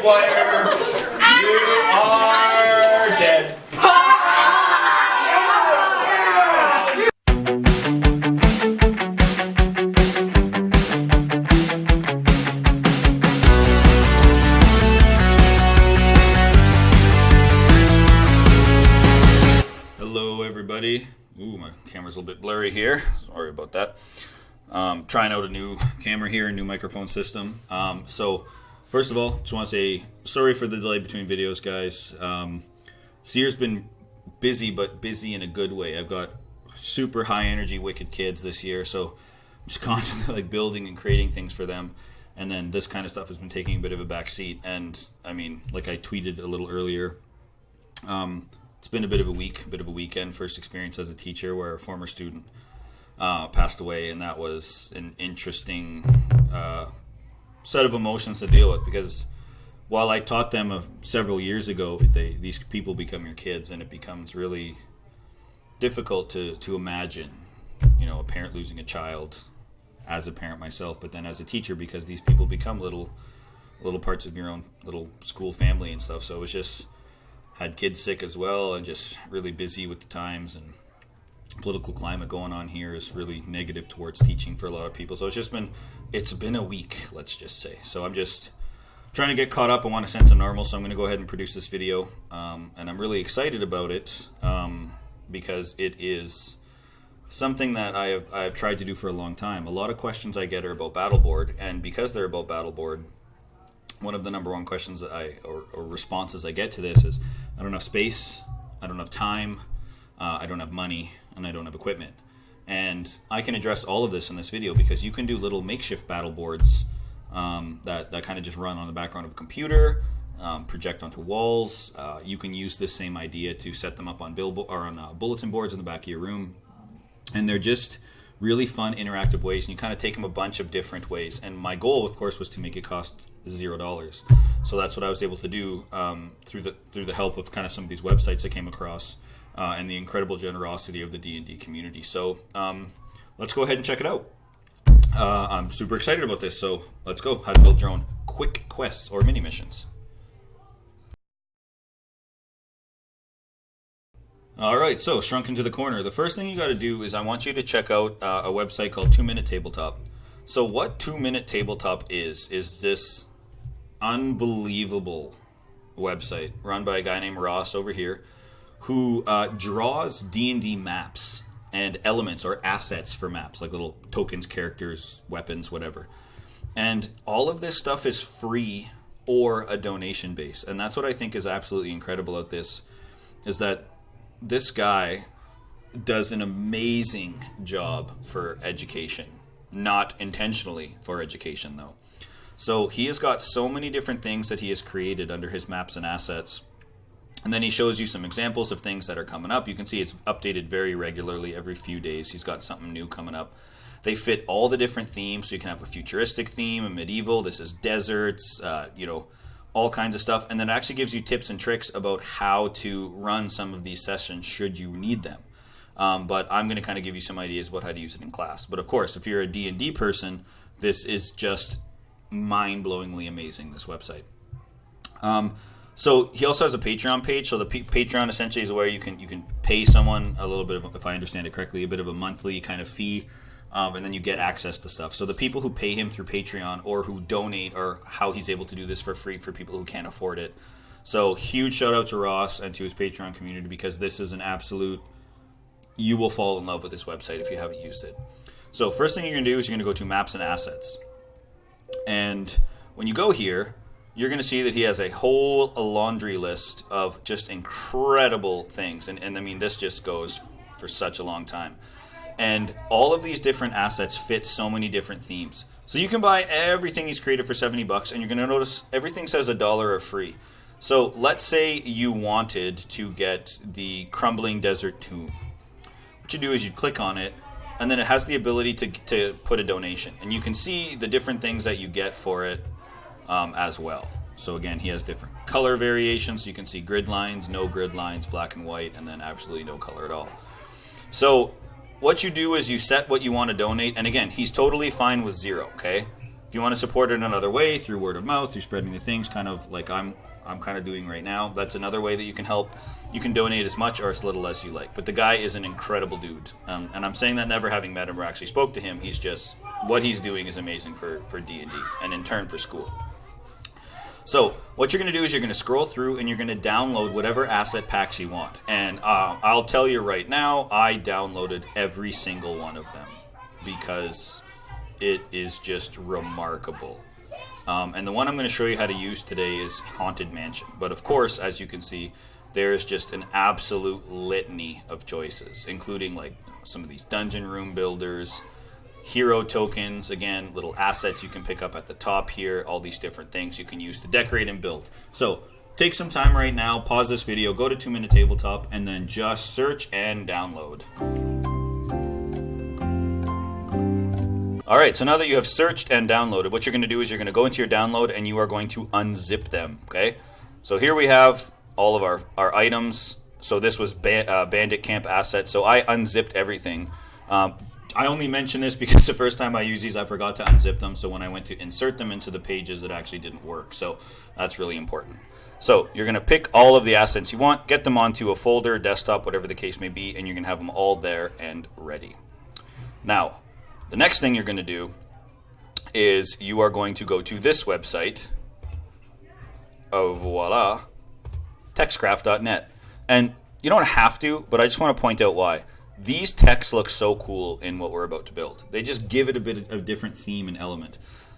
player, you are dead. Hello everybody. Ooh, my camera's a little bit blurry here. Sorry about that. Trying out a new camera here, a new microphone system. So first of all, just want to say sorry for the delay between videos, guys. This year's been busy, but busy in a good way. I've got super high energy, wicked kids this year, so I'm just constantly like building and creating things for them. And then this kind of stuff has been taking a bit of a back seat. And I mean, like I tweeted a little earlier, it's been a bit of a week, a bit of a weekend. First experience as a teacher where a former student passed away, and that was an interesting set of emotions to deal with, because while I taught them several years ago, these people become your kids, and it becomes really difficult to imagine, you know, a parent losing a child as a parent myself, but then as a teacher, because these people become little parts of your own little school family and stuff. So it was just, had kids sick as well, and just really busy with the times, and political climate going on here is really negative towards teaching for a lot of people. So it's been a week, let's just say. So I'm just trying to get caught up. I want a sense of normal, so I'm going to go ahead and produce this video, and I'm really excited about it because it is something that I have tried to do for a long time. A lot of questions I get are about Battleboard, and because they're about Battleboard, one of the number one questions that or responses I get to this is, I don't have space, I don't have time, I don't have money, and I don't have equipment. And I can address all of this in this video, because you can do little makeshift battle boards that kind of just run on the background of a computer, project onto walls. You can use this same idea to set them up on bulletin boards in the back of your room. And they're just really fun, interactive ways, and you kind of take them a bunch of different ways. And my goal, of course, was to make it cost $0. So that's what I was able to do through the help of kind of some of these websites I came across, and the incredible generosity of the D&D community. So let's go ahead and check it out. I'm super excited about this, so let's go. How to build your own quick quests or mini missions. Alright, so shrunken to the corner. The first thing you got to do is I want you to check out a website called 2 Minute Tabletop. So what 2 Minute Tabletop is this unbelievable website run by a guy named Ross over here, who draws D&D maps and elements or assets for maps, like little tokens, characters, weapons, whatever. And all of this stuff is free or a donation base. And that's what I think is absolutely incredible about this, is that this guy does an amazing job for education. Not intentionally for education, though. So he has got so many different things that he has created under his maps and assets. And then he shows you some examples of things that are coming up. You can see it's updated very regularly every few days. He's got something new coming up. They fit all the different themes, so you can have a futuristic theme, a medieval, this is deserts, all kinds of stuff. And then it actually gives you tips and tricks about how to run some of these sessions should you need them. But I'm going to kind of give you some ideas about how to use it in class. But of course, if you're a D&D person, this is just mind-blowingly amazing, this website. So he also has a Patreon page. So the Patreon essentially is where you can pay someone a little bit of, if I understand it correctly, a bit of a monthly kind of fee, and then you get access to stuff. So the people who pay him through Patreon or who donate, or how he's able to do this for free for people who can't afford it. So huge shout out to Ross and to his Patreon community, because this is an absolute, you will fall in love with this website if you haven't used it. So first thing you're going to do is you're going to go to Maps and Assets. And when you go here, you're going to see that he has a whole laundry list of just incredible things. And I mean, this just goes for such a long time. And all of these different assets fit so many different themes. So you can buy everything he's created for $70, and you're going to notice everything says $1 or free. So let's say you wanted to get the Crumbling Desert Tomb. What you do is you click on it, and then it has the ability to put a donation. And you can see the different things that you get for it as well. So again, he has different color variations. So you can see grid lines, no grid lines, black and white, and then absolutely no color at all. So what you do is you set what you want to donate. And again, he's totally fine with $0, okay? If you want to support it another way, through word of mouth, through spreading the things, kind of like I'm kind of doing right now, that's another way that you can help. You can donate as much or as little as you like. But the guy is an incredible dude. And I'm saying that never having met him or actually spoke to him. He's just, what he's doing is amazing for D&D and in turn for school. So what you're going to do is you're going to scroll through and you're going to download whatever asset packs you want. And I'll tell you right now, I downloaded every single one of them because it is just remarkable. And the one I'm going to show you how to use today is Haunted Mansion. But of course, as you can see, there's just an absolute litany of choices, including like some of these dungeon room builders, hero tokens, again, little assets you can pick up at the top here, all these different things you can use to decorate and build. So take some time right now, pause this video, go to 2 Minute Tabletop, and then just search and download. Alright, so now that you have searched and downloaded, what you're going to do is you're going to go into your download and you are going to unzip them, okay? So here we have all of our items. So this was Bandit Camp assets, so I unzipped everything. I only mention this because the first time I used these, I forgot to unzip them. So when I went to insert them into the pages, it actually didn't work. So that's really important. So you're going to pick all of the assets you want, get them onto a folder, desktop, whatever the case may be, and you're going to have them all there and ready. Now, the next thing you're going to do is you are going to go to this website. Oh, voila. Textcraft.net. And you don't have to, but I just want to point out why. These texts look so cool in what we're about to build. They just give it a bit of a different theme and element.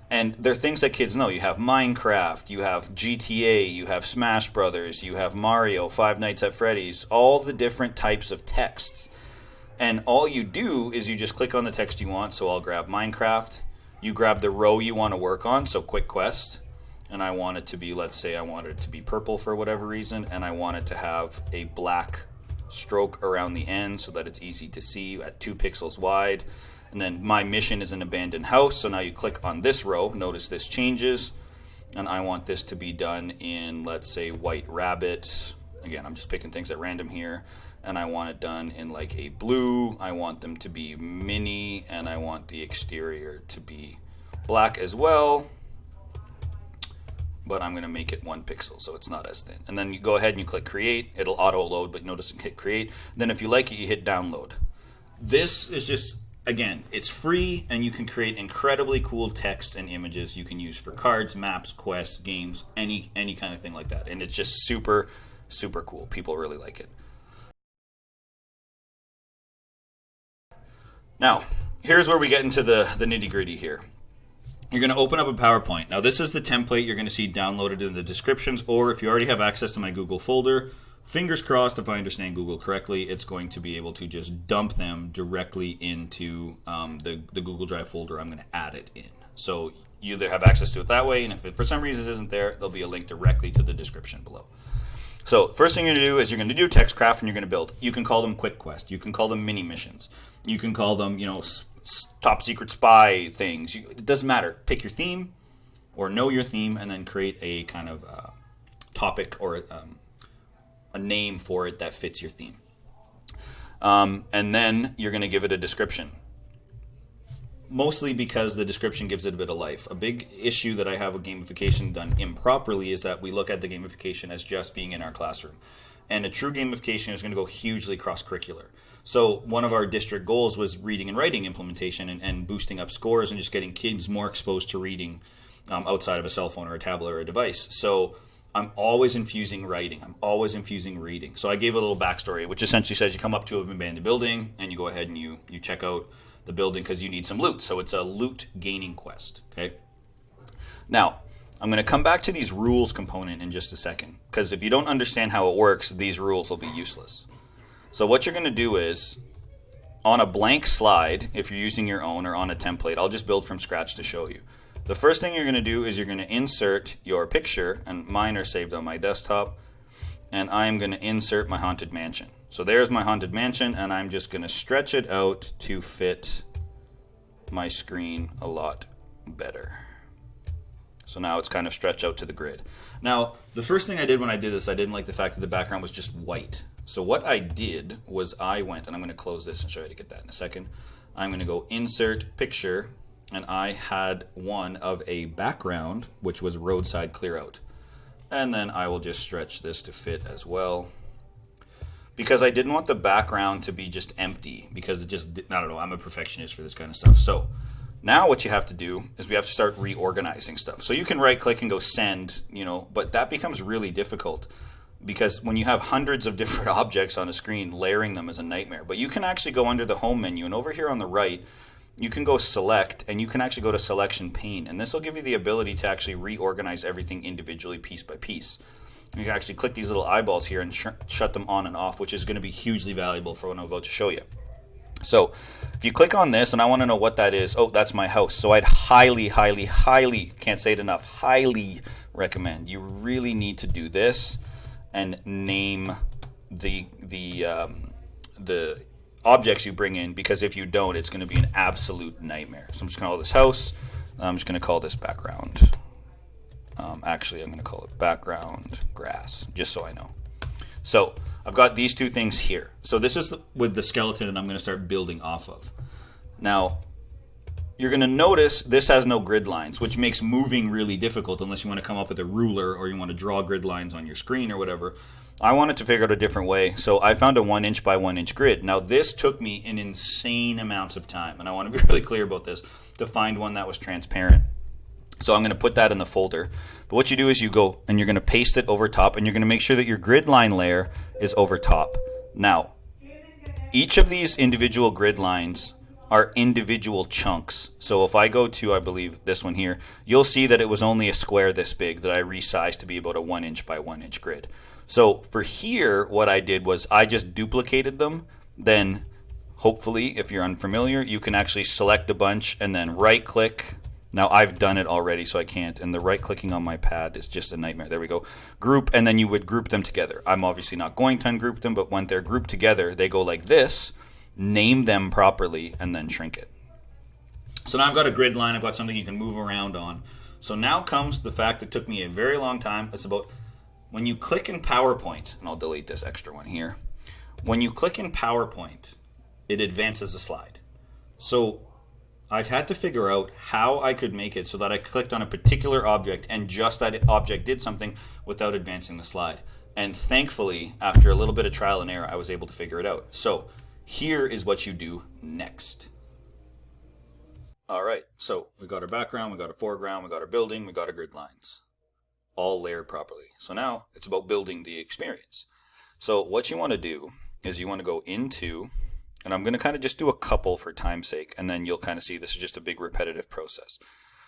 And they're things that kids know. You have Minecraft, you have GTA, you have Smash Brothers, you have Mario, Five Nights at Freddy's, all the different types of texts. And all you do is you just click on the text you want. So I'll grab Minecraft. You grab the row you want to work on, so Quick Quest. And I want it to be, let's say I want it to be purple for whatever reason, and I want it to have a black stroke around the end so that it's easy to see at 2 pixels wide. And then my mission is an abandoned house, so now you click on this row. Notice this changes, and I want this to be done in, let's say, White Rabbit. Again, I'm just picking things at random here. And I want it done in like a blue. I want them to be mini, and I want the exterior to be black as well. But I'm going to make it 1 pixel so it's not as thin. And then you go ahead and you click create. It'll auto load, but notice you hit create. Then if you like it, you hit download. This is just, again, it's free, and you can create incredibly cool text and images you can use for cards, maps, quests, games, any kind of thing like that. And it's just super, super cool. People really like it. Now, here's where we get into the nitty-gritty here. You're going to open up a PowerPoint. Now, this is the template you're going to see downloaded in the descriptions, or if you already have access to my Google folder, fingers crossed, if I understand Google correctly, it's going to be able to just dump them directly into the Google Drive folder. I'm going to add it in. So you either have access to it that way, and if it for some reason isn't there, there'll be a link directly to the description below. So first thing you're going to do is you're going to do Textcraft, and you're going to build. You can call them Quick Quest. You can call them mini missions. You can call them, top secret spy things. It doesn't matter. Pick your theme or know your theme, and then create a kind of topic or a name for it that fits your theme. And then you're going to give it a description. Mostly because the description gives it a bit of life. A big issue that I have with gamification done improperly is that we look at the gamification as just being in our classroom. And a true gamification is going to go hugely cross-curricular. So one of our district goals was reading and writing implementation and boosting up scores and just getting kids more exposed to reading outside of a cell phone or a tablet or a device. So I'm always infusing writing. I'm always infusing reading. So I gave a little backstory, which essentially says you come up to an abandoned building and you go ahead and you check out the building because you need some loot. So it's a loot gaining quest. Okay. Now, I'm going to come back to these rules component in just a second, because if you don't understand how it works, these rules will be useless. So what you're going to do is, on a blank slide, if you're using your own or on a template, I'll just build from scratch to show you. The first thing you're going to do is you're going to insert your picture, and mine are saved on my desktop, and I'm going to insert my Haunted Mansion. So there's my Haunted Mansion, and I'm just going to stretch it out to fit my screen a lot better. So now it's kind of stretched out to the grid. Now, the first thing I did when I did this, I didn't like the fact that the background was just white. So what I did was I went, and I'm going to close this and show you how to get that in a second. I'm going to go Insert Picture, and I had one of a background, which was roadside clear out. And then I will just stretch this to fit as well, because I didn't want the background to be just empty, because it just, I don't know, I'm a perfectionist for this kind of stuff. So now what you have to do is we have to start reorganizing stuff. So you can right click and go send, but that becomes really difficult, because when you have hundreds of different objects on a screen, layering them is a nightmare. But you can actually go under the home menu, and over here on the right, you can go select, and you can actually go to selection pane, and this will give you the ability to actually reorganize everything individually, piece by piece. You can actually click these little eyeballs here and shut them on and off, which is going to be hugely valuable for what I'm about to show you. So if you click on this, and I want to know what that is, oh, that's my house. So I'd highly, highly, highly, can't say it enough, highly recommend, you really need to do this and name the objects you bring in, because if you don't, it's going to be an absolute nightmare. So I'm just going to call this house. I'm just going to call this background. Actually, I'm going to call it background grass, just so I know. So I've got these two things here. So this is with the skeleton that I'm going to start building off of. Now, you're going to notice this has no grid lines, which makes moving really difficult unless you want to come up with a ruler or you want to draw grid lines on your screen or whatever. I wanted to figure out a different way, so I found a 1 inch by 1 inch grid. Now this took me an insane amount of time, and I want to be really clear about this, to find one that was transparent. So I'm going to put that in the folder. But what you do is you go and you're going to paste it over top, and you're going to make sure that your grid line layer is over top. Now, each of these individual grid lines are individual chunks. So if I go to, I believe, this one here, you'll see that it was only a square this big that I resized to be about a 1 inch by 1 inch grid. So for here, what I did was I just duplicated them. Then hopefully, if you're unfamiliar, you can actually select a bunch and then right click. Now I've done it already, so I can't, and the right clicking on my pad is just a nightmare. There we go. Group, and then you would group them together. I'm obviously not going to ungroup them, but when they're grouped together, they go like this. Name them properly, and then shrink it. So now I've got a grid line. I've got something you can move around on. So now comes the fact that took me a very long time. It's about when you click in PowerPoint, and I'll delete this extra one here. When you click in PowerPoint, it advances the slide. So I had to figure out how I could make it so that I clicked on a particular object and just that object did something without advancing the slide. And thankfully, after a little bit of trial and error, I was able to figure it out. So here is what you do next. All right, so we got our background, we got our foreground, we got our building, we got our grid lines, all layered properly. So now it's about building the experience. So what you want to do is you want to go into, and I'm going to kind of just do a couple for time's sake, and then you'll kind of see this is just a big repetitive process.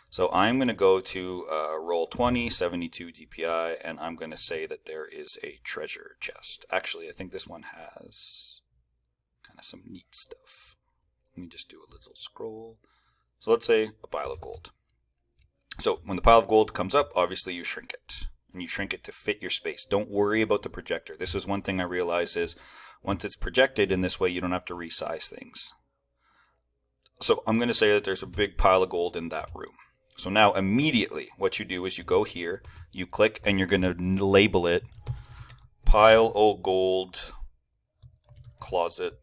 So I'm going to go to roll 20, 72 DPI, and I'm going to say that there is a treasure chest. Actually, I think this one has kind of some neat stuff. Let me just do a little scroll. So let's say a pile of gold. So when the pile of gold comes up, obviously you shrink it. And you shrink it to fit your space. Don't worry about the projector. This is one thing I realized is once it's projected in this way, you don't have to resize things. So I'm going to say that there's a big pile of gold in that room. So now immediately what you do is you go here, you click, and you're going to label it pile of gold closet,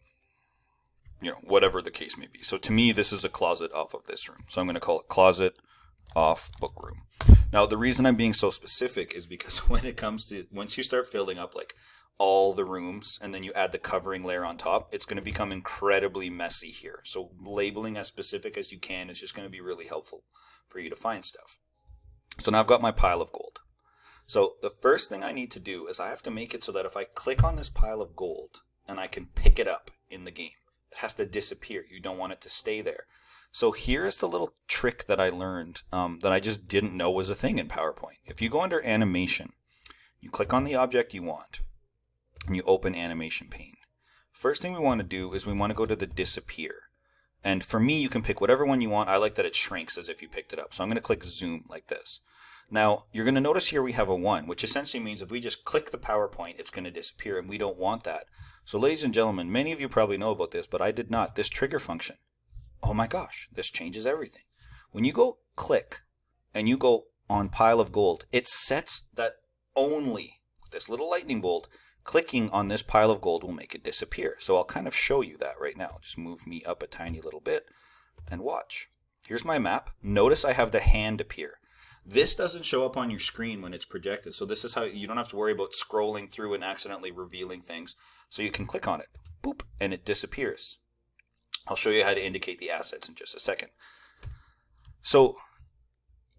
whatever the case may be. So to me, this is a closet off of this room. So I'm going to call it closet off book room. Now, the reason I'm being so specific is because when it comes to, once you start filling up like all the rooms and then you add the covering layer on top, it's going to become incredibly messy here. So labeling as specific as you can is just going to be really helpful for you to find stuff. So now I've got my pile of gold. So the first thing I need to do is I have to make it so that if I click on this pile of gold and I can pick it up in the game, it has to disappear. You don't want it to stay there. So here's the little trick that I learned that I just didn't know was a thing in PowerPoint. If you go under animation, you click on the object you want, and you open animation pane. First thing we want to do is we want to go to the disappear. And for me, you can pick whatever one you want. I like that it shrinks as if you picked it up. So I'm going to click zoom like this. Now, you're going to notice here we have a 1, which essentially means if we just click the PowerPoint, it's going to disappear, and we don't want that. So ladies and gentlemen, many of you probably know about this, but I did not. This trigger function. Oh my gosh, this changes everything. When you go click and you go on pile of gold, it sets that only this little lightning bolt, clicking on this pile of gold will make it disappear. So I'll kind of show you that right now. Just move me up a tiny little bit and watch. here's my map. Notice I have the hand appear. This doesn't show up on your screen when it's projected. So this is how you don't have to worry about scrolling through and accidentally revealing things. So you can click on it, boop, and it disappears. I'll show you how to indicate the assets in just a second. So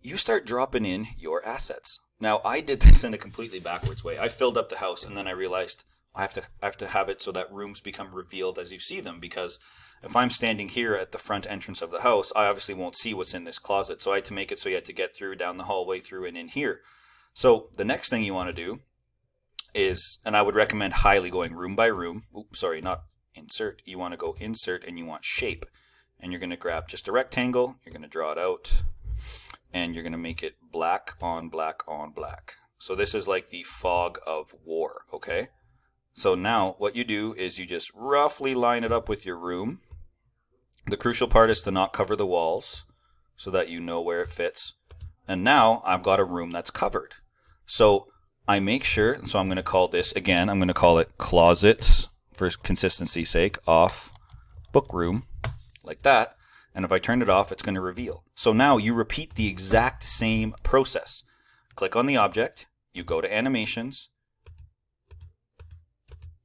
you start dropping in your assets. Now I did this in a completely backwards way. I filled up the house and then I realized I have to have it so that rooms become revealed as you see them, because if I'm standing here at the front entrance of the house, I obviously won't see what's in this closet. So I had to make it so you had to get through, down the hallway, through, and in here. So the next thing you want to do is, and I would recommend highly going room by room. Oops, sorry, not insert. You want to go insert and you want shape. And you're going to grab just a rectangle. You're going to draw it out. And you're going to make it black on black on black. So this is like the fog of war, okay? So now what you do is you just roughly line it up with your room. The crucial part is to not cover the walls so that you know where it fits. And now I've got a room that's covered. So I make sure, so I'm going to call this, again, I'm going to call it closet for consistency's sake, off book room, like that. And if I turn it off, it's going to reveal. So now you repeat the exact same process. Click on the object, you go to animations,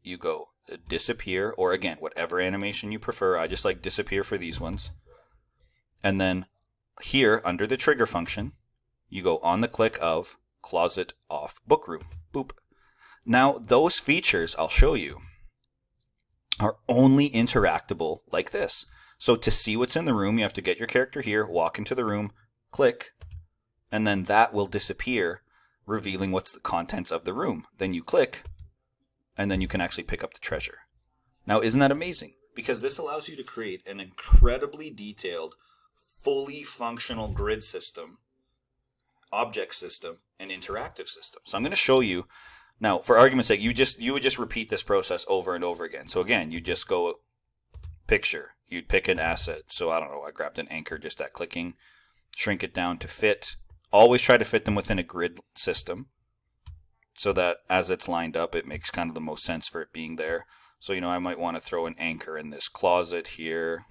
you go disappear, or again, whatever animation you prefer. I just like disappear for these ones. And then here, under the trigger function, you go on the click of closet off book room. Boop. Now, those features I'll show you are only interactable like this. So to see what's in the room, you have to get your character here, walk into the room, click, and then that will disappear, revealing what's the contents of the room. Then you click, and then you can actually pick up the treasure. Now, isn't that amazing? Because this allows you to create an incredibly detailed, fully functional grid system, object system, and interactive system. So I'm going to show you. Now, for argument's sake, you would just repeat this process over and over again. So again, you just go picture. You'd pick an asset. So I don't know, I grabbed an anchor just at clicking. Shrink it down to fit. Always try to fit them within a grid system so that as it's lined up, it makes kind of the most sense for it being there. So, I might want to throw an anchor in this closet here.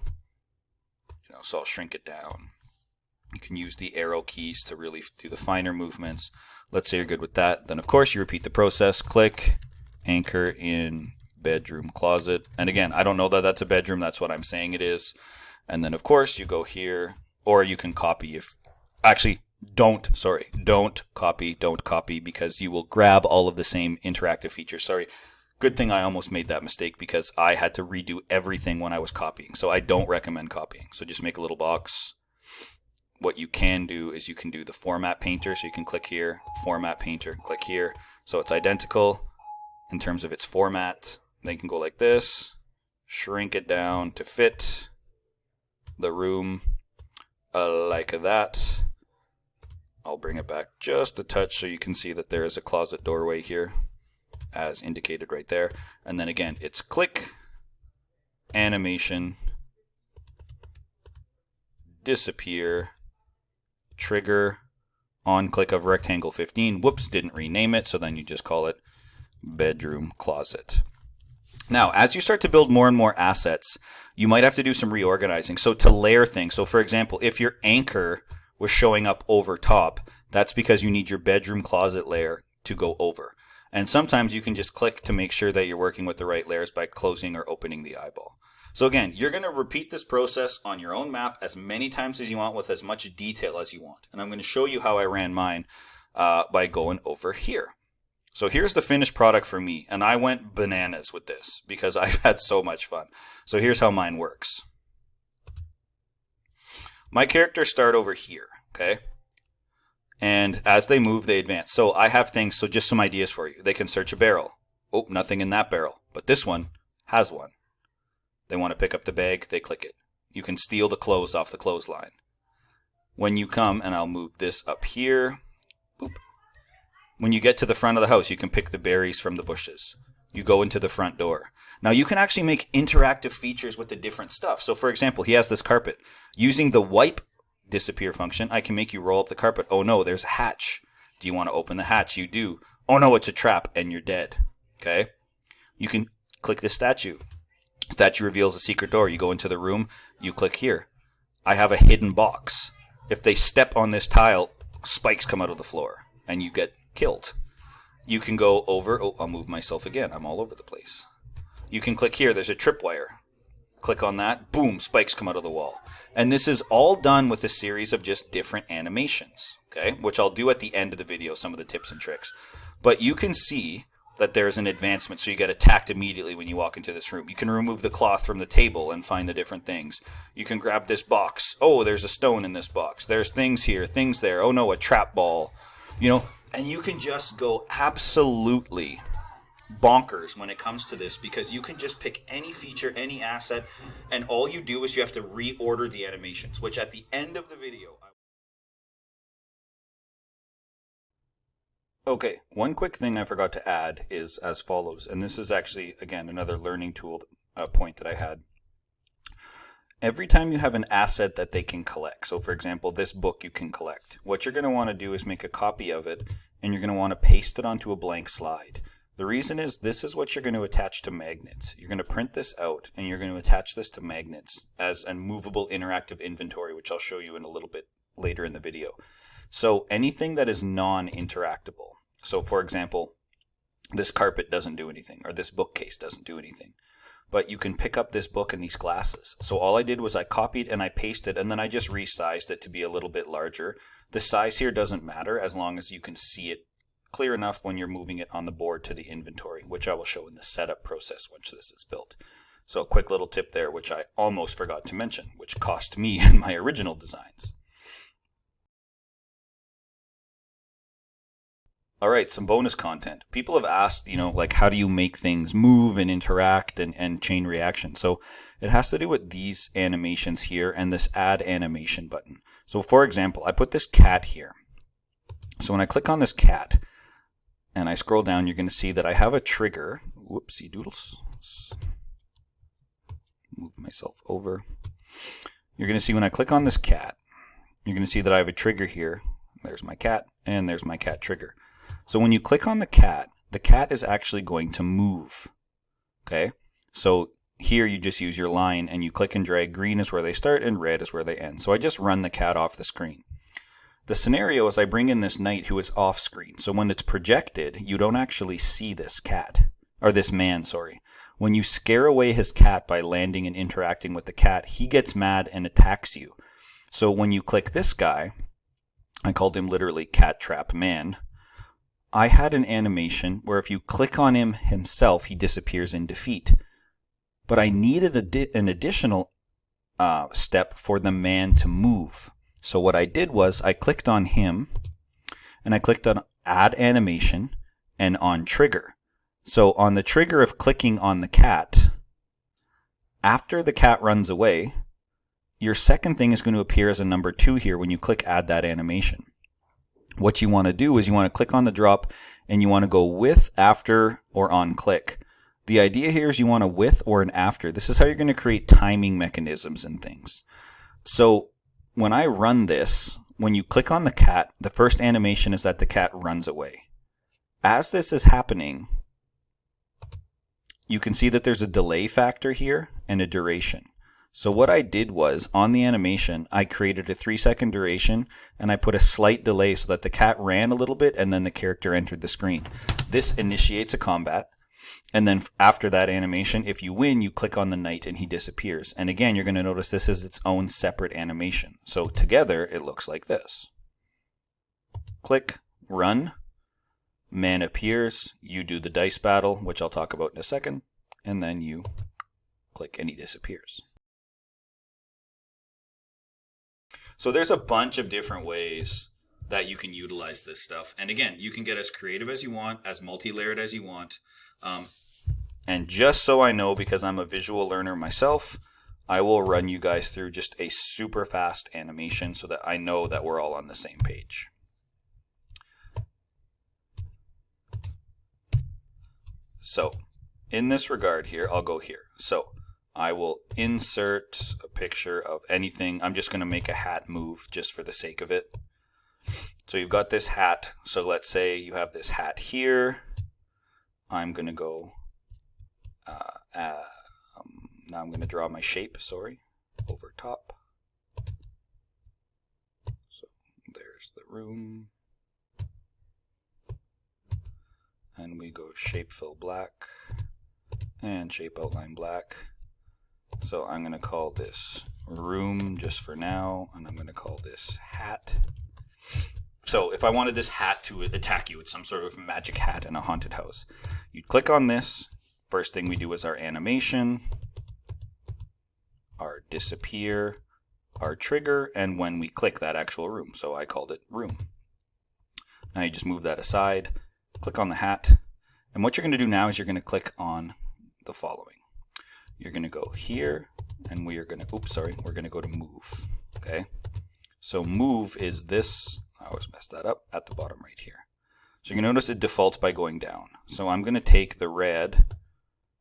So I'll shrink it down. You can use the arrow keys to really do the finer movements. Let's say you're good with that. Then, of course, you repeat the process. Click, anchor in bedroom closet. And again, I don't know that that's a bedroom. That's what I'm saying it is. And then, of course, you go here, or you can copy if... Actually, don't copy because you will grab all of the same interactive features. Sorry. Good thing I almost made that mistake because I had to redo everything when I was copying. So I don't recommend copying. So just make a little box. What you can do is you can do the format painter. So you can click here, format painter, click here. So it's identical in terms of its format. Then you can go like this, shrink it down to fit the room like that. I'll bring it back just a touch so you can see that there is a closet doorway here as indicated right there. And then again, it's click, animation, disappear, trigger, on click of rectangle 15. Whoops, didn't rename it. So then you just call it bedroom closet. Now, as you start to build more and more assets, you might have to do some reorganizing. So to layer things. So for example, if your anchor was showing up over top, that's because you need your bedroom closet layer to go over. And sometimes you can just click to make sure that you're working with the right layers by closing or opening the eyeball. So again, you're going to repeat this process on your own map as many times as you want with as much detail as you want. And I'm going to show you how I ran mine by going over here. So here's the finished product for me. And I went bananas with this because I've had so much fun. So here's how mine works. My characters start over here, okay? And as they move, they advance. So I have things, so just some ideas for you. They can search a barrel. Oh, nothing in that barrel. But this one has one. They want to pick up the bag, they click it. You can steal the clothes off the clothesline. When you come, and I'll move this up here. Boop. When you get to the front of the house, you can pick the berries from the bushes. You go into the front door. Now you can actually make interactive features with the different stuff. So for example, he has this carpet. Using the wipe disappear function, I can make you roll up the carpet. Oh no, there's a hatch. Do you want to open the hatch? You do. Oh no, it's a trap and you're dead. Okay? You can click the statue. Statue reveals a secret door. You go into the room, you click here. I have a hidden box. If they step on this tile, spikes come out of the floor and you get killed. You can go over, oh, I'll move myself again. I'm all over the place. You can click here, there's a tripwire. Click on that, boom, spikes come out of the wall. And this is all done with a series of just different animations, okay? Which I'll do at the end of the video, some of the tips and tricks. But you can see that there's an advancement, so you get attacked immediately when you walk into this room. You can remove the cloth from the table and find the different things. You can grab this box. Oh, there's a stone in this box. There's things here, things there. Oh no, a trap ball. You know, and you can just go absolutely bonkers when it comes to this, because you can just pick any feature, any asset, and all you do is you have to reorder the animations, which at the end of the video... Okay, one quick thing I forgot to add is as follows, and this is actually, again, another learning tool point that I had. Every time you have an asset that they can collect, so for example, this book you can collect, what you're going to want to do is make a copy of it, and you're going to want to paste it onto a blank slide. The reason is this is what you're going to attach to magnets. You're going to print this out, and you're going to attach this to magnets as a movable interactive inventory, which I'll show you in a little bit later in the video. So anything that is non-interactable. So for example, this carpet doesn't do anything, or this bookcase doesn't do anything. But you can pick up this book and these glasses. So all I did was I copied and I pasted, and then I just resized it to be a little bit larger. The size here doesn't matter as long as you can see it clear enough when you're moving it on the board to the inventory, which I will show in the setup process once this is built. So a quick little tip there, which I almost forgot to mention, which cost me in my original designs. All right, some bonus content. People have asked, you know, like how do you make things move and interact and chain reaction? So it has to do with these animations here and this add animation button. So for example, I put this cat here. So when I click on this cat and I scroll down, you're going to see that I have a trigger. Whoopsie doodles. Move myself over. You're going to see when I click on this cat, you're going to see that I have a trigger here. There's my cat and there's my cat trigger. So when you click on the cat is actually going to move, okay? So here you just use your line and you click and drag. Green is where they start and red is where they end. So I just run the cat off the screen. The scenario is I bring in this knight who is off screen. So when it's projected, you don't actually see this cat, or this man, sorry. When you scare away his cat by landing and interacting with the cat, he gets mad and attacks you. So when you click this guy, I called him literally Cat Trap Man. I had an animation where if you click on him himself, he disappears in defeat. But I needed an additional step for the man to move. So what I did was I clicked on him, and I clicked on Add Animation and on Trigger. So on the trigger of clicking on the cat, after the cat runs away, your second thing is going to appear as a number 2 here when you click Add that animation. What you want to do is you want to click on the drop and you want to go with, after, or on click. The idea here is you want a with or an after. This is how you're going to create timing mechanisms and things. So when I run this, when you click on the cat, the first animation is that the cat runs away. As this is happening, you can see that there's a delay factor here and a duration. So what I did was, on the animation, I created a 3-second duration, and I put a slight delay so that the cat ran a little bit, and then the character entered the screen. This initiates a combat, and then after that animation, if you win, you click on the knight, and he disappears. And again, you're going to notice this is its own separate animation. So together, it looks like this. Click, run, man appears, you do the dice battle, which I'll talk about in a second, and then you click, and he disappears. So there's a bunch of different ways that you can utilize this stuff. And again, you can get as creative as you want, as multi-layered as you want. And just so I know, because I'm a visual learner myself, I will run you guys through just a super fast animation so that I know that we're all on the same page. So in this regard here, I'll go here. So I will insert a picture of anything. I'm just going to make a hat move just for the sake of it. So you've got this hat. So let's say you have this hat here. I'm going to go, now I'm going to draw my shape, sorry, over top. room. And we go shape fill black and shape outline black. So I'm going to call this room just for now, and I'm going to call this hat. So if I wanted this hat to attack you with some sort of magic hat in a haunted house, you'd click on this. First thing we do is our animation, our disappear, our trigger, and when we click that actual room. So I called it room. Now you just move that aside, click on the hat, and what you're going to do now is you're going to click on the following. You're going to go here, and we are going to, we're going to go to move, okay? So move is this, I always mess that up, at the bottom right here. So you're going to notice it defaults by going down. So I'm going to take the red,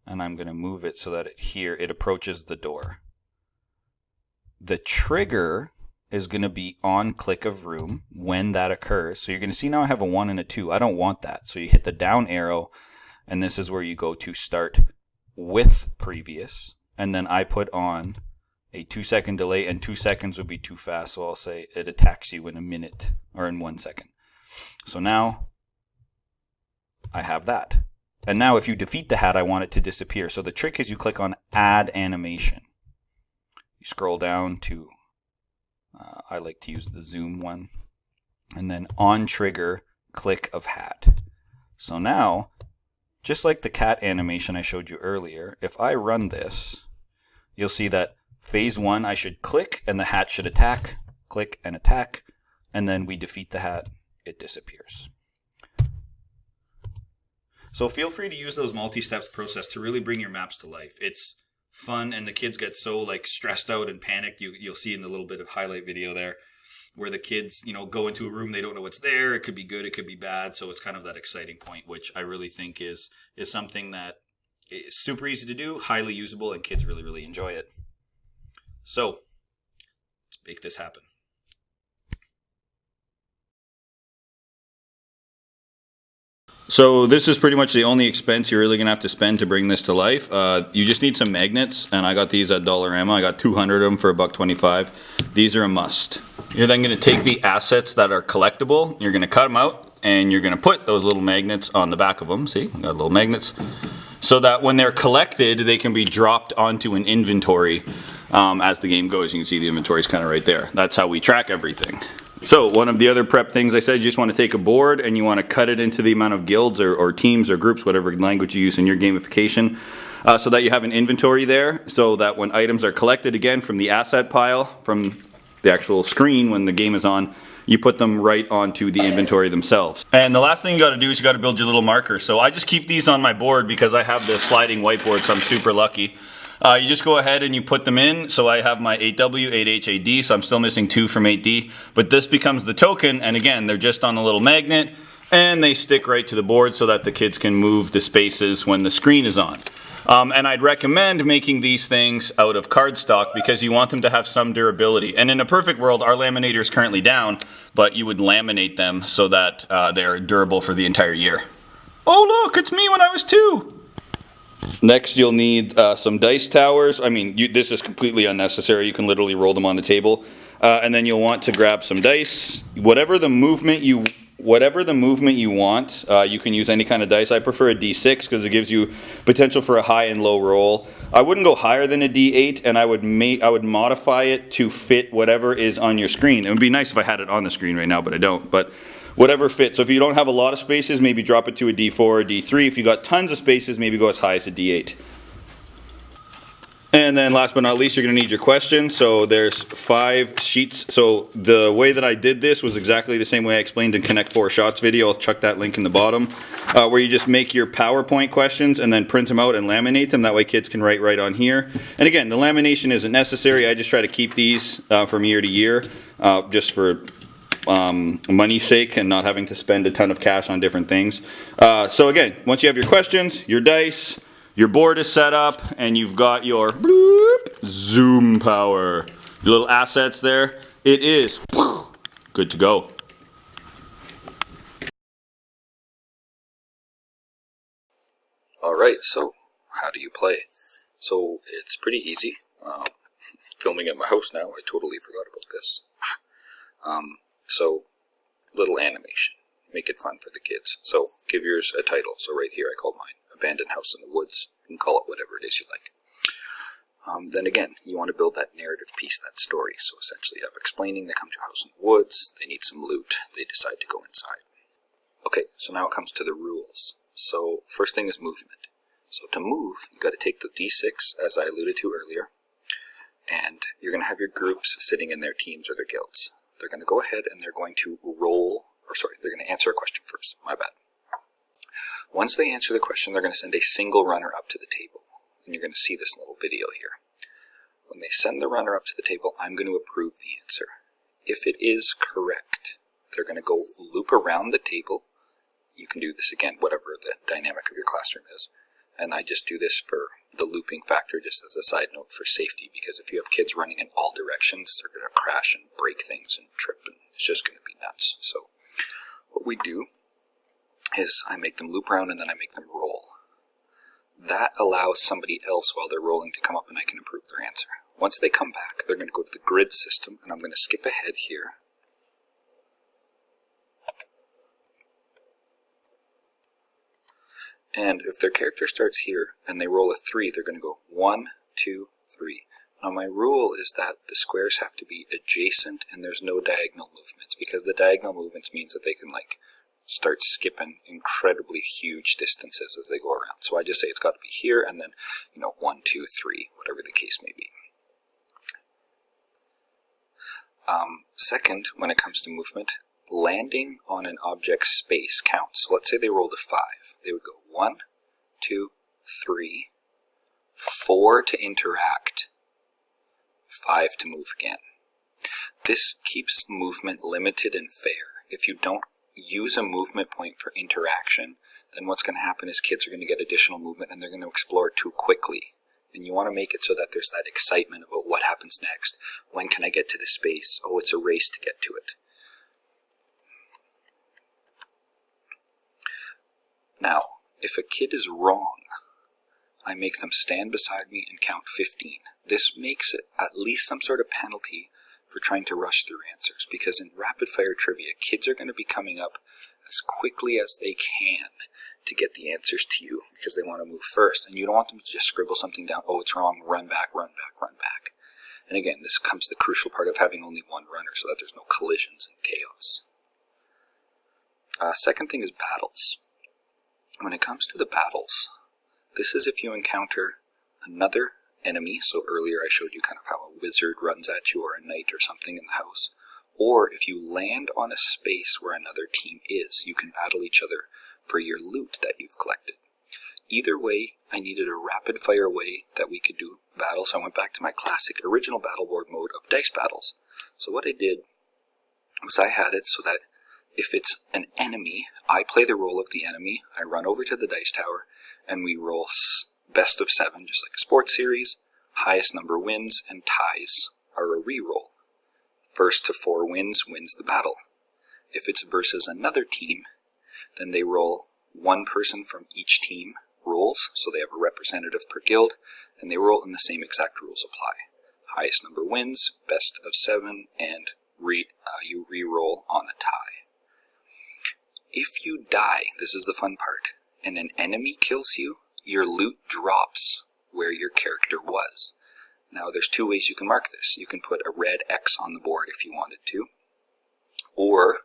and I'm going to move it so that it approaches the door. The trigger is going to be on click of room when that occurs. So you're going to see now I have a 1 and a 2. I don't want that. So you hit the down arrow, and this is where you go to start with previous, and then I put on a 2-second delay, and 2 seconds would be too fast, so I'll say it attacks you in a minute or in 1 second. So now I have that. And now if you defeat the hat, I want it to disappear. So the trick is you click on add animation. You scroll down to, I like to use the zoom one, and then on trigger, click of hat. So now, just like the cat animation I showed you earlier, if I run this, you'll see that phase 1, I should click and the hat should attack, click and attack, and then we defeat the hat, it disappears. So feel free to use those multi-steps process to really bring your maps to life. It's fun, and the kids get so stressed out and panicked. You'll see in the little bit of highlight video there where the kids, go into a room, they don't know what's there. It could be good, it could be bad. So it's kind of that exciting point, which I really think is something that is super easy to do, highly usable, and kids really, really enjoy it. So let's make this happen. So this is pretty much the only expense you're really going to have to spend to bring this to life. You just need some magnets, and I got these at Dollarama. I got 200 of them for $1.25. These are a must. You're then going to take the assets that are collectible, you're going to cut them out, and you're going to put those little magnets on the back of them. See, I got little magnets. So that when they're collected, they can be dropped onto an inventory as the game goes. You can see the inventory is kind of right there. That's how we track everything. So one of the other prep things I said, you just want to take a board and you want to cut it into the amount of guilds or teams or groups, whatever language you use in your gamification, so that you have an inventory there, so that when items are collected again from the asset pile, from the actual screen when the game is on, you put them right onto the inventory themselves. And the last thing you got to do is you got to build your little marker. So I just keep these on my board because I have the sliding whiteboard, so I'm super lucky. You just go ahead and you put them in. So I have my 8W, 8H, 8D, so I'm still missing 2 from 8D. But this becomes the token, and again, they're just on a little magnet, and they stick right to the board so that the kids can move the spaces when the screen is on. And I'd recommend making these things out of cardstock because you want them to have some durability. And in a perfect world, our laminator is currently down, but you would laminate them so that they're durable for the entire year. Oh look, it's me when I was 2! Next, you'll need some dice towers. I mean, this is completely unnecessary. You can literally roll them on the table. And then you'll want to grab some dice. Whatever the movement you want, you can use any kind of dice. I prefer a D6 because it gives you potential for a high and low roll. I wouldn't go higher than a D8, and I would modify it to fit whatever is on your screen. It would be nice if I had it on the screen right now, but I don't. But whatever fits. So if you don't have a lot of spaces, maybe drop it to a D4 or D3. If you got tons of spaces, maybe go as high as a D8. And then last but not least, you're going to need your questions. So there's 5 sheets. So the way that I did this was exactly the same way I explained in Connect 4 Shots video. I'll chuck that link in the bottom. Where you just make your PowerPoint questions and then print them out and laminate them. That way kids can write right on here. And again, the lamination isn't necessary. I just try to keep these from year to year just for money's sake and not having to spend a ton of cash on different things. So again, once you have your questions, your dice, your board is set up, and you've got your bloop, zoom power, your little assets there, it is good to go. Alright, so how do you play? So it's pretty easy. Filming at my house now, I totally forgot about this. So little animation. Make it fun for the kids. So give yours a title. So right here I called mine Abandoned House in the Woods. You can call it whatever it is you like. Then again, you want to build that narrative piece, that story. So essentially you have explaining, they come to a house in the woods, they need some loot, they decide to go inside. Okay, so now it comes to the rules. So first thing is movement. So to move, you got to take the d6, as I alluded to earlier, and you're going to have your groups sitting in their teams or their guilds. They're going to go ahead and they're going to they're going to answer a question first. My bad. Once they answer the question, they're going to send a single runner up to the table. And you're going to see this little video here. When they send the runner up to the table, I'm going to approve the answer. If it is correct, they're going to go loop around the table. You can do this again, whatever the dynamic of your classroom is. And I just do this for the looping factor, just as a side note for safety, because if you have kids running in all directions, they're going to crash and break things and trip, and it's just going to be nuts. So what we do is I make them loop around and then I make them roll. That allows somebody else while they're rolling to come up and I can approve their answer. Once they come back, they're going to go to the grid system, and I'm going to skip ahead here. And if their character starts here and they roll a 3, they're going to go 1, 2, 3. Now my rule is that the squares have to be adjacent and there's no diagonal movements, because the diagonal movements means that they can start skipping incredibly huge distances as they go around. So I just say it's got to be here and then 1, 2, 3, whatever the case may be. Second, when it comes to movement, landing on an object's space counts. So let's say they rolled a 5. They would go 1, 2, 3, 4 to interact, 5 to move again. This keeps movement limited and fair. If you don't use a movement point for interaction, then what's going to happen is kids are going to get additional movement and they're going to explore too quickly. And you want to make it so that there's that excitement about what happens next. When can I get to the space? Oh, it's a race to get to it. Now, if a kid is wrong, I make them stand beside me and count 15. This makes it at least some sort of penalty for trying to rush through answers, because in rapid fire trivia, kids are going to be coming up as quickly as they can to get the answers to you, because they want to move first, and you don't want them to just scribble something down. Oh, it's wrong, run back, run back, run back. And again, this comes the crucial part of having only one runner so that there's no collisions and chaos. Second thing is battles. When it comes to the battles, this is if you encounter another enemy. So earlier I showed you kind of how a wizard runs at you, or a knight or something in the house. Or if you land on a space where another team is, you can battle each other for your loot that you've collected. Either way, I needed a rapid fire way that we could do battles. So I went back to my classic original battle board mode of dice battles. So what I did was I had it so that if it's an enemy, I play the role of the enemy, I run over to the dice tower, and we roll best of 7, just like a sports series. Highest number wins, and ties are a re-roll. First to 4 wins the battle. If it's versus another team, then they roll one person from each team rolls, so they have a representative per guild, and they roll and the same exact rules apply. Highest number wins, best of 7, and you re-roll on a tie. If you die, this is the fun part, and an enemy kills you, your loot drops where your character was. Now there's 2 ways you can mark this. You can put a red X on the board if you wanted to, or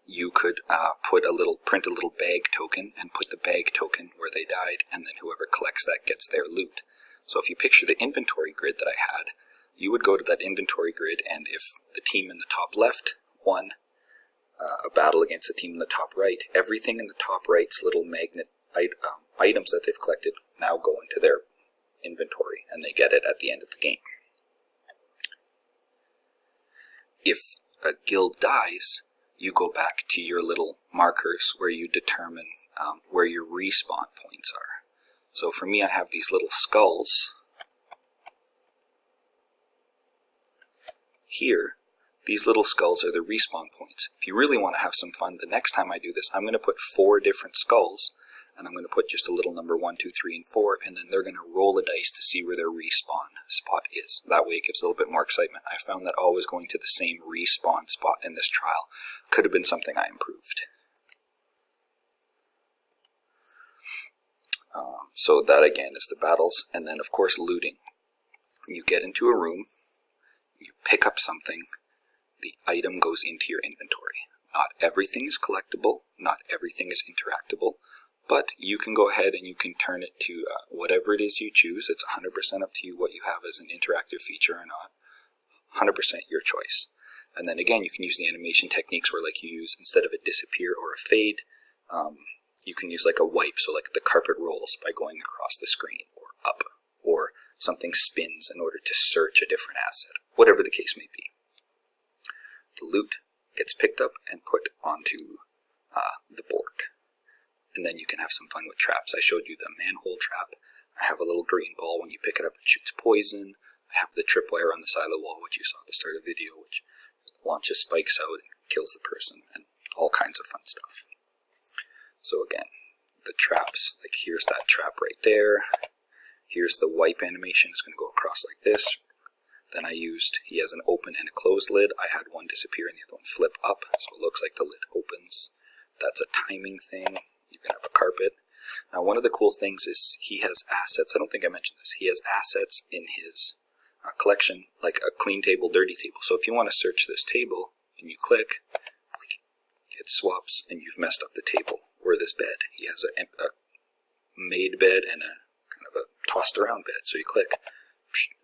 you could print a little bag token and put the bag token where they died, and then whoever collects that gets their loot. So if you picture the inventory grid that I had, you would go to that inventory grid, and if the team in the top left won a battle against the team in the top right, everything in the top right's little magnet items that they've collected now go into their inventory, and they get it at the end of the game. If a guild dies, you go back to your little markers where you determine where your respawn points are. So for me, I have these little skulls here. These little skulls are the respawn points. If you really want to have some fun, the next time I do this, I'm going to put 4 different skulls, and I'm going to put just a little number 1, 2, 3, and 4, and then they're going to roll a dice to see where their respawn spot is. That way it gives a little bit more excitement. I found that always going to the same respawn spot in this trial could have been something I improved. So that again is the battles, and then of course looting. You get into a room, you pick up something, the item goes into your inventory. Not everything is collectible, not everything is interactable, but you can go ahead and you can turn it to whatever it is you choose. It's 100% up to you what you have as an interactive feature or not. 100% your choice. And then again, you can use the animation techniques where like you use, instead of a disappear or a fade, you can use like a wipe, so like the carpet rolls by going across the screen or up, or something spins in order to search a different asset, whatever the case may be. The loot gets picked up and put onto the board. And then you can have some fun with traps. I showed you the manhole trap. I have a little green ball. When you pick it up, it shoots poison. I have the tripwire on the side of the wall, which you saw at the start of the video, which launches spikes out and kills the person, and all kinds of fun stuff. So again, the traps, like here's that trap right there. Here's the wipe animation. It's going to go across like this. Then he has an open and a closed lid. I had one disappear and the other one flip up, so it looks like the lid opens. That's a timing thing. You can have a carpet. Now one of the cool things is he has assets. I don't think I mentioned this. He has assets in his collection, like a clean table, dirty table. So if you want to search this table and you click, it swaps and you've messed up the table. Or this bed. He has a made bed and a kind of a tossed around bed. So you click,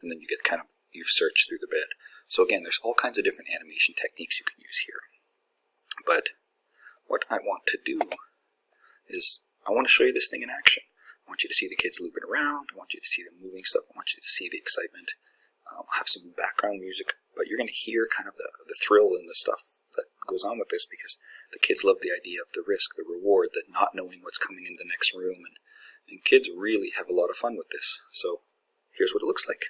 and then you get you've searched through the bed. So again, there's all kinds of different animation techniques you can use here. But what I want to do is, I want to show you this thing in action. I want you to see the kids looping around. I want you to see them moving stuff. I want you to see the excitement. I'll have some background music, but you're going to hear kind of the thrill and the stuff that goes on with this, because the kids love the idea of the risk, the reward, that not knowing what's coming in the next room, and kids really have a lot of fun with this. So here's what it looks like.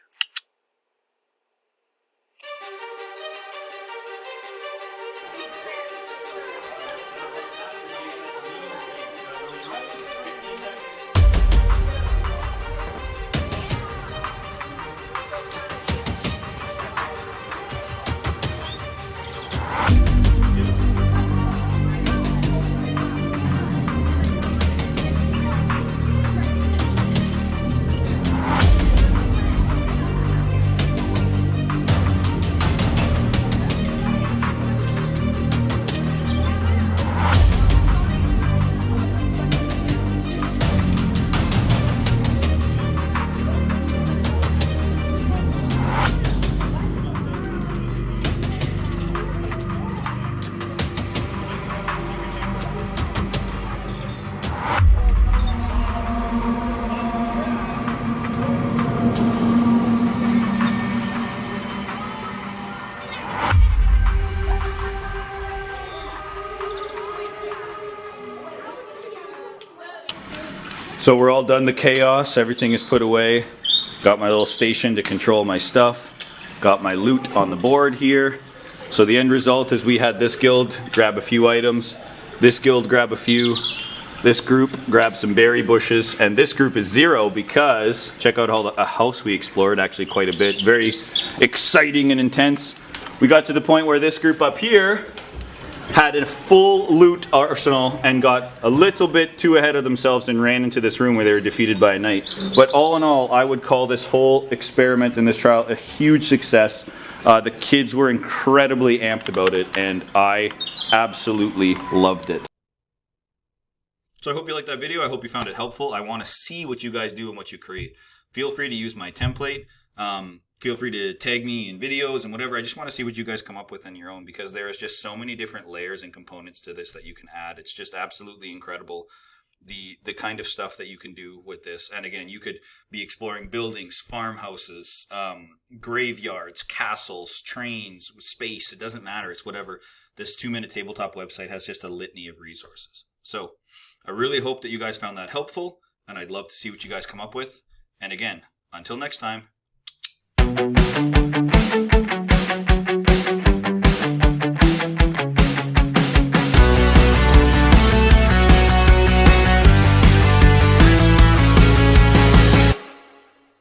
So we're all done the chaos, everything is put away. Got my little station to control my stuff. Got my loot on the board here. So the end result is we had this guild grab a few items, this guild grab a few, this group grab some berry bushes, and this group is 0 because, check out a house we explored, actually quite a bit, very exciting and intense. We got to the point where this group up here had a full loot arsenal and got a little bit too ahead of themselves and ran into this room where they were defeated by a knight. But all in all, I would call this whole experiment in this trial a huge success. The kids were incredibly amped about it, and I absolutely loved it. So I hope you liked that video. I hope you found it helpful. I want to see what you guys do and what you create. Feel free to use my template. Feel free to tag me in videos and whatever. I just want to see what you guys come up with on your own, because there is just so many different layers and components to this that you can add. It's just absolutely incredible, the kind of stuff that you can do with this. And again, you could be exploring buildings, farmhouses, graveyards, castles, trains, space. It doesn't matter. It's whatever. This 2-minute tabletop website has just a litany of resources. So I really hope that you guys found that helpful, and I'd love to see what you guys come up with. And again, until next time.